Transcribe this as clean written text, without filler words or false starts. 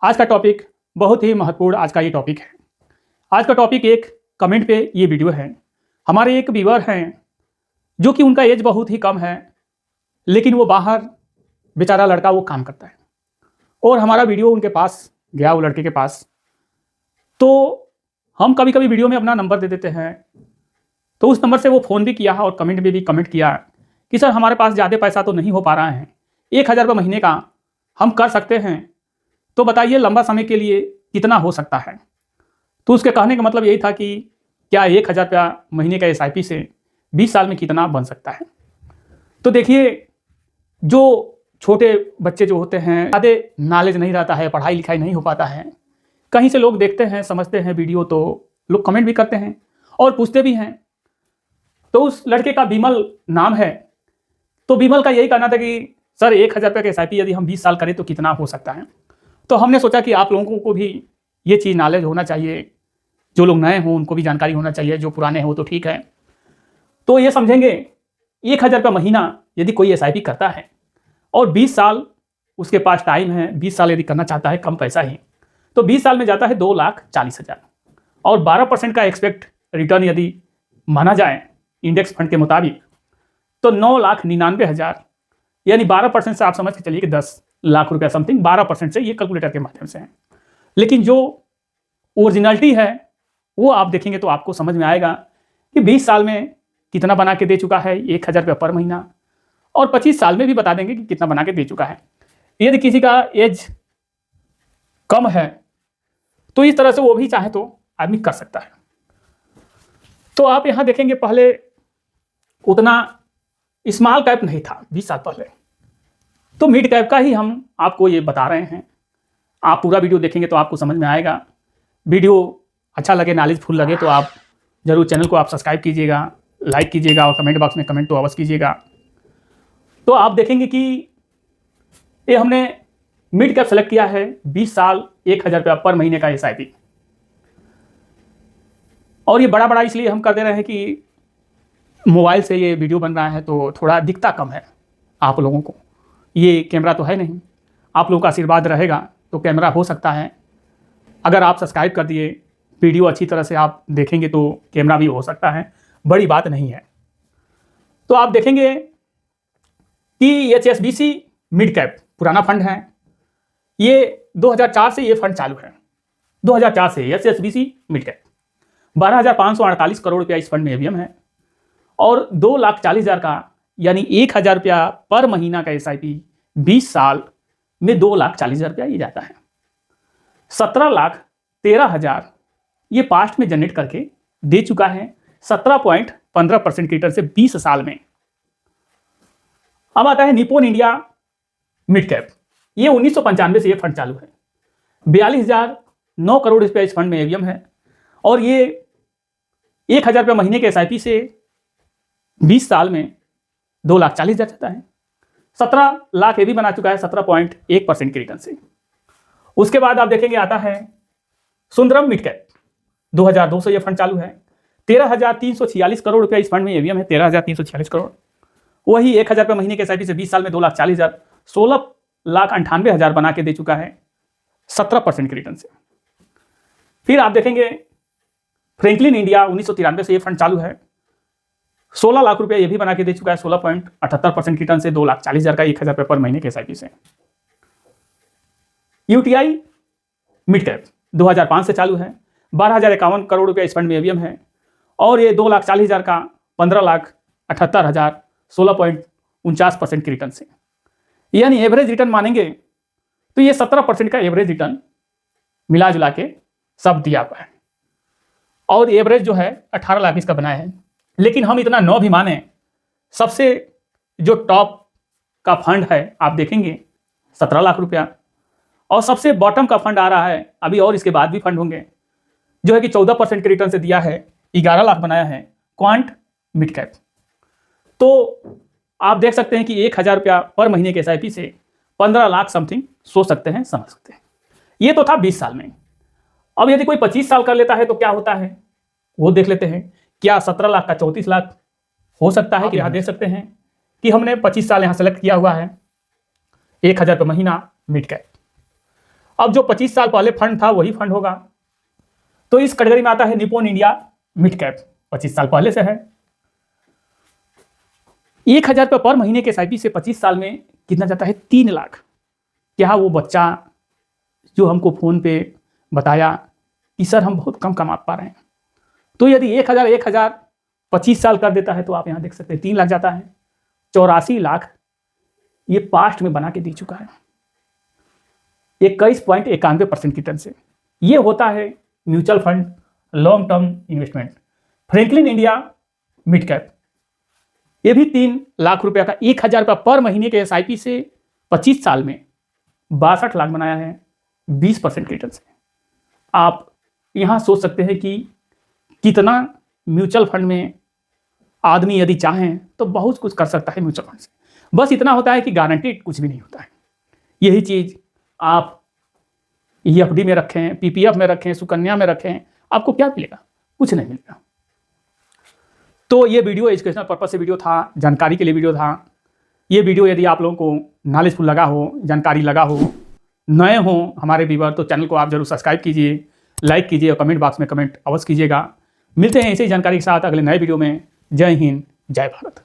आज का टॉपिक बहुत ही महत्वपूर्ण आज का ये टॉपिक है। आज का टॉपिक एक कमेंट पे ये वीडियो है। हमारे एक व्यूअर हैं जो कि उनका एज बहुत ही कम है, लेकिन वो बाहर बेचारा लड़का वो काम करता है और हमारा वीडियो उनके पास गया, वो लड़के के पास। तो हम कभी कभी वीडियो में अपना नंबर दे देते हैं, तो उस नंबर से वो फ़ोन भी किया है और कमेंट में भी कमेंट किया कि सर हमारे पास ज़्यादा पैसा तो नहीं हो पा रहा है, 1,000 रुपये महीने का हम कर सकते हैं, तो बताइए लंबा समय के लिए कितना हो सकता है। तो उसके कहने का मतलब यही था कि क्या 1,000 रुपया महीने का SIP से 20 साल में कितना बन सकता है। तो देखिए, जो छोटे बच्चे जो होते हैं, ज़्यादा नॉलेज नहीं रहता है, पढ़ाई लिखाई नहीं हो पाता है, कहीं से लोग देखते हैं, समझते हैं वीडियो, तो लोग कमेंट भी करते हैं और पूछते भी हैं। तो उस लड़के का विमल नाम है। तो विमल का यही कहना था कि सर 1,000 रुपये का SIP यदि हम 20 साल करें तो कितना हो सकता है। तो हमने सोचा कि आप लोगों को भी ये चीज़ नॉलेज होना चाहिए, जो लोग नए हों उनको भी जानकारी होना चाहिए, जो पुराने हो तो ठीक है। तो ये समझेंगे 1,000 रुपये महीना यदि कोई SIP करता है और 20 साल उसके पास टाइम है, 20 साल यदि करना चाहता है कम पैसा ही, तो 20 साल में जाता है 2,40,000 और 12% का एक्सपेक्ट रिटर्न यदि माना जाए इंडेक्स फंड के मुताबिक तो 9,99,000, यानी 12% से आप समझ के चलिए कि 10 लाख रुपया समथिंग, 12% से, ये कैलकुलेटर के माध्यम से है। लेकिन जो ओरिजिनलिटी है वो आप देखेंगे तो आपको समझ में आएगा कि 20 साल में कितना बना के दे चुका है, 1,000 रुपया पर महीना, और 25 साल में भी बता देंगे कि कितना बना के दे चुका है। यदि किसी का एज कम है तो इस तरह से वो भी चाहे तो आदमी कर सकता है। तो आप यहाँ देखेंगे, पहले उतना स्मॉल कैप नहीं था 20 साल पहले, तो मिड कैप का ही हम आपको ये बता रहे हैं। आप पूरा वीडियो देखेंगे तो आपको समझ में आएगा। वीडियो अच्छा लगे, नॉलेजफुल लगे तो आप ज़रूर चैनल को आप सब्सक्राइब कीजिएगा, लाइक कीजिएगा और कमेंट बॉक्स में कमेंट तो अवश्य कीजिएगा। तो आप देखेंगे कि ये हमने मिड कैप सेलेक्ट किया है, 20 साल 1,000 रुपया पर महीने का SIP। और ये बड़ा इसलिए हम कर दे रहे हैं कि मोबाइल से ये वीडियो बन रहा है तो थोड़ा दिखता कम है आप लोगों को, ये कैमरा तो है नहीं। आप लोगों का आशीर्वाद रहेगा तो कैमरा हो सकता है। अगर आप सब्सक्राइब कर दिए, वीडियो अच्छी तरह से आप देखेंगे तो कैमरा भी हो सकता है, बड़ी बात नहीं है। तो आप देखेंगे कि HSBC मिड कैप पुराना फंड है, ये 2004 से ये फंड चालू है। 2004 से HSBC मिड कैप 12,548 करोड़ रुपया इस फंड में AUM है और 2,40,000 का, यानी 1,000 रुपया पर महीना का SIP 20 साल में 2,40,000 रुपया ये जाता है। 17,13,000 ये पास्ट में जनरेट करके दे चुका है 17.15% की रिटर्न से 20 साल में। अब आता है निप्पॉन इंडिया मिड कैप, ये 1995 से ये फंड चालू है। 42,009 करोड़ रुपया इस फंड में AUM है और ये 1,000 रुपया महीने के SIP से 20 साल में 2,40,000 जाता है। 17 लाख ये भी बना चुका है 17.1% की रिटर्न से। उसके बाद आप देखेंगे आता है सुंदरम मिड कैप, 2002 से ये फंड चालू है। 13,346 करोड़ रुपया इस फंड में AUM है, 13,346 करोड़। वही 1,000 रुपये महीने के SIP से 20 साल में 2,40,000, 16,98,000 बना के दे चुका है 17% की रिटर्न से। फिर आप देखेंगे फ्रैंकलिन इंडिया, 1993 से ये फंड चालू है। 16 लाख रुपया ये भी बना के दे चुका है 16.78% की रिटर्न से, 2,40,000 का 1,000 रुपये पर महीने के SIP से। UTI मिड कैप 2005 से चालू है, 12,051 करोड़ रुपया इस फंड में AUM है और ये 2,40,000 का 15,78,000, 16.49% की रिटर्न से, यानी एवरेज रिटर्न मानेंगे तो ये 17% का एवरेज रिटर्न मिला जुला के सब दिया हुआ है। और एवरेज जो है 18 लाख इसका बनाया है। लेकिन हम इतना न भी माने, सबसे जो टॉप का फंड है आप देखेंगे 17 लाख रुपया, और सबसे बॉटम का फंड आ रहा है अभी, और इसके बाद भी फंड होंगे, जो है कि 14% के रिटर्न से दिया है, 11 लाख बनाया है, क्वांट मिड कैप। तो आप देख सकते हैं कि 1,000 रुपया पर महीने के SIP से 15 लाख समथिंग सोच सकते हैं, समझ सकते हैं। ये तो था 20 साल में। अब यदि कोई 25 साल कर लेता है तो क्या होता है वो देख लेते हैं। क्या 17 लाख का 34 लाख हो सकता है कि यहाँ देख सकते हैं कि हमने 25 साल यहाँ सेलेक्ट किया हुआ है, 1,000 रुपये महीना मिड कैप। अब जो 25 साल पहले फंड था वही फंड होगा। तो इस कैटेगरी में आता है निप्पॉन इंडिया मिड कैप, 25 साल पहले से है। 1,000 रुपये पर महीने के SIP से 25 साल में कितना जाता है? 3 लाख। क्या वो बच्चा जो हमको फ़ोन पे बताया कि सर हम बहुत कम कमा पा रहे हैं, तो यदि 1,000 25 साल कर देता है तो आप यहाँ देख सकते हैं 3 लाख जाता है। 84 लाख ये पास्ट में बना के दे चुका है 21.91% रिटर्न से। ये होता है mutual fund long term investment. Franklin India mid cap, ये भी 3 लाख रुपया का 1,000 रुपया पर महीने के SIP से 25 साल में 62 लाख बनाया है 20% रिटर्न से। आप यहाँ सोच सकते हैं कि कितना म्यूचुअल फंड में आदमी यदि चाहें तो बहुत कुछ कर सकता है म्यूचुअल फंड से। बस इतना होता है कि गारंटीड कुछ भी नहीं होता है। यही चीज़ आप EFD में रखें, PPF में रखें, सुकन्या में रखें, आपको क्या मिलेगा? कुछ नहीं मिलेगा। तो ये वीडियो एजुकेशनल पर्पज से वीडियो था, जानकारी के लिए वीडियो था। ये वीडियो यदि आप लोगों को नॉलेजफुल लगा हो, जानकारी लगा हो, नए हो हमारे व्यूअर, तो चैनल को आप जरूर सब्सक्राइब कीजिए, लाइक कीजिए और कमेंट बॉक्स में कमेंट अवश्य कीजिएगा। मिलते हैं ऐसी जानकारी के साथ अगले नए वीडियो में। जय हिंद, जय भारत।